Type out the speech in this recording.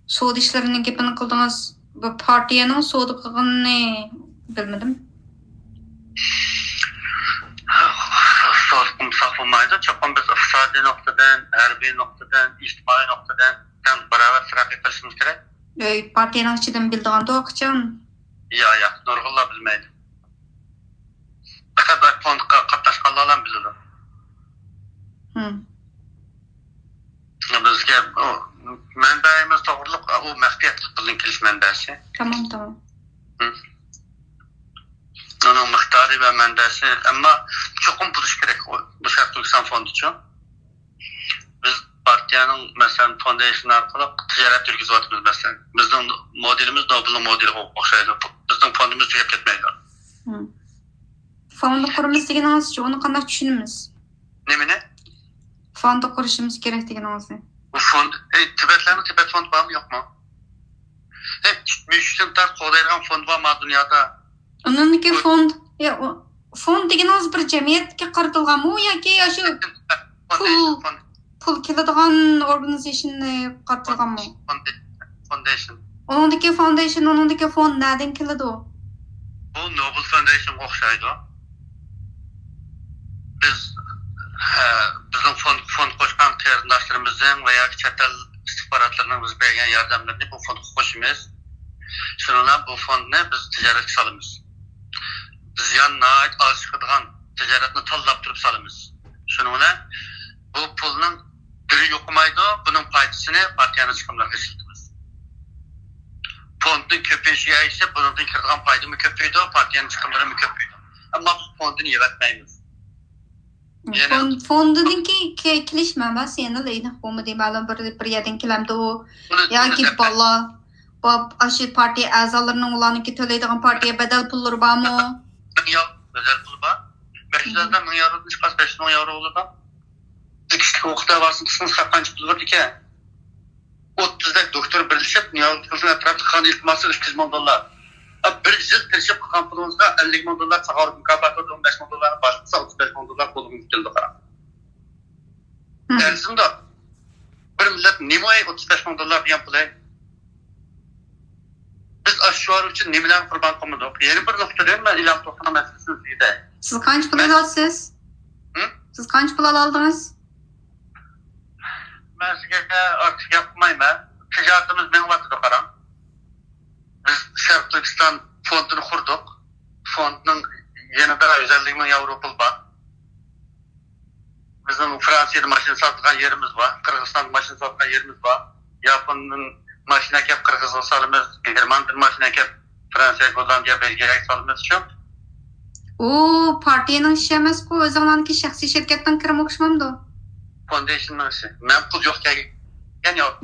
Soğudu işlerinin gepini kıldınız. Bu partiyanın soğudu kılgınını bilmedim. Soğudu saklanmaydı. Çoğun biz iqtisadi noktadan, harbiy noktadan, ijtimoiy noktadan beraber sırak etmemiz gerek. Partiyanın içinden bildiğin de okuyacağım. Ya, nurgullar bilmeydi. Ne kadar fondga katlaşkanlarla bildi. Bizge manbayimiz to'g'riliq u maxfiyatlik qilgan kelish manbasi. Tamam. Onun miqdori va manbasi, ammo cho'qim bo'lish kerak bu Sharq Turkiston fondi uchun. Biz partiyaning masalan foundation orqali tijorat yurgizyapmiz masalan. Bizning modelimiz Nobelning modeliga o'xshaydi. Bizning fondimiz tugab ketmaydi. Fondi qurimiz deganingiz-chi, uni qanday tushunamiz? Nimani? Fondi qurishimiz kerak deganingizni. Bu fond, Tibetlarning Tibet fondi bormi yo'qmi? Müştümtar qo'llaydigan fond bormi dunyoda? Uniki fond, fond deganingiz bir jamiyatga qaratilganmi yoki shu pul keladigan organizatsionni qaratilganmi? Foundation. Uniki fond nereden keladi u? Bu Nobel Foundation o'xshaydi. Bizning fond qo'shgan qarindoshlarimizning va yoki chet el istixbarotlarining biz bergan yordamlarini bu fondga qo'shamiz. Shuningdek bu fondni biz tijoratga solamiz. Ziyanni az chiqadigan tijoratni tanlab turib solamiz. Shuningdek bu pulning biri yo'qmaydi, buning foydasini partiyaning chiqimlariga ishlatamiz. Fondning ko'payishiga esa bundan kiradigan foydami ko'paydi, partiyaning chiqimlari ko'paydi. Ammo biz fondni yaratmaymiz. Fondinki kelish manbasi yana deydi. Bo'lmadi ma'lum bir yerdan kelamdi u. Yoki bola shu partiya a'zolarining ularniki to'laydigan partiya badal pullari bormi? Yo'q, badal pul bor. 500 ming yevro chiqas 5 ming yevro bo'ladi. Ikki o'qita vasitasiz qancha pul bor ekan? 30 dak doktor birlashib, Niyozovning atrofida qan iltimosi 200 ming dollar. Bir yıl tirishib qilgan pulingizga 50 ming dollar sog'orlik mukofoti 15 ming dollarni boshqasi 35 ming dollar qo'lingizga keldi qarang. Aslında bir millat nimaga 35 ming dollar degan pul? Biz ashyor uchun nimalarni qurbon qilmadik? Yana bir nuqtada men ilm to'xtama masalasini sizga. Siz qancha pul olasiz? Siz qancha pul oldingiz? Men sizga ortiq yapmayman. Tijoratimiz men vaqtida qarang. Biz Sharq Turkiston fondini qurdik. Fondning yanada 150 ming yevro pul bor. Bizim Fransiyada mashina sotgan yerimiz bor, Qirg'izistonda mashina sotgan yerimiz bor. Yaponning mashina kelib Qirg'izga solamiz, Germaniyadan mashina kelib Fransiya, Gollandiya, Belgiyaga solamiz shu. U partiyaning ishi emas-ku, o'zingizning shaxsiy shirkatdan kirim o'qishmamdi. Foundationning ishi. Men pul yo'q kelgan yo'q.